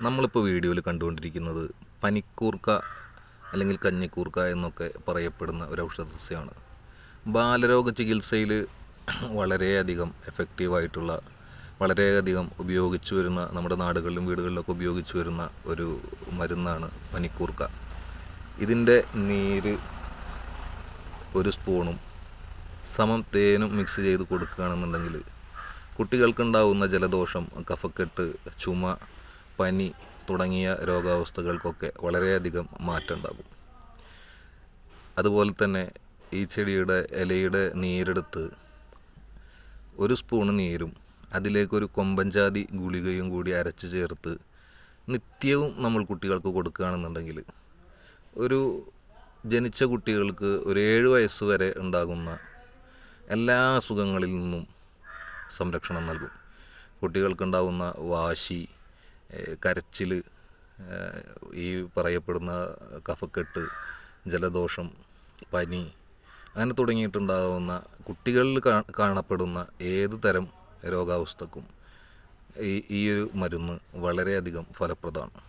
നമ്മളിപ്പോൾ വീഡിയോയിൽ കണ്ടുകൊണ്ടിരിക്കുന്നത് പനിക്കൂർക്ക അല്ലെങ്കിൽ കഞ്ഞിക്കൂർക്ക എന്നൊക്കെ പറയപ്പെടുന്ന ഒരു ഔഷധ സസ്യമാണ്. ബാലരോഗ ചികിത്സയിൽ വളരെയധികം എഫക്റ്റീവായിട്ടുള്ള, വളരെയധികം ഉപയോഗിച്ചു വരുന്ന, നമ്മുടെ നാടുകളിലും വീടുകളിലൊക്കെ ഉപയോഗിച്ചു വരുന്ന ഒരു മരുന്നാണ് പനിക്കൂർക്ക. ഇതിൻ്റെ നീര് ഒരു സ്പൂണും സമം തേനും മിക്സ് ചെയ്ത് കൊടുക്കുകയാണെന്നുണ്ടെങ്കിൽ കുട്ടികൾക്കുണ്ടാവുന്ന ജലദോഷം, കഫക്കെട്ട്, ചുമ, പനി തുടങ്ങിയ രോഗാവസ്ഥകൾക്കൊക്കെ വളരെയധികം മാറ്റം ഉണ്ടാകും. അതുപോലെ തന്നെ ഈ ചെടിയുടെ ഇലയുടെ നീരെടുത്ത് ഒരു സ്പൂണ് നീരും അതിലേക്കൊരു കൊമ്പൻചാതി ഗുളികയും കൂടി അരച്ച് ചേർത്ത് നിത്യവും നമ്മൾ കുട്ടികൾക്ക് കൊടുക്കുകയാണെന്നുണ്ടെങ്കിൽ ഒരു ജനിച്ച കുട്ടികൾക്ക് ഒരു 7 വയസ്സ് വരെ ഉണ്ടാകുന്ന എല്ലാ അസുഖങ്ങളിൽ നിന്നും സംരക്ഷണം നൽകും. കുട്ടികൾക്കുണ്ടാകുന്ന വാശി, കരച്ചിൽ, ഈ പറയപ്പെടുന്ന കഫക്കെട്ട്, ജലദോഷം, പനി അങ്ങനെ തുടങ്ങിയിട്ടുണ്ടാകുന്ന കുട്ടികളിൽ കാണപ്പെടുന്ന ഏത് തരം രോഗാവസ്ഥക്കും ഈ ഒരു മരുന്ന് വളരെയധികം ഫലപ്രദമാണ്.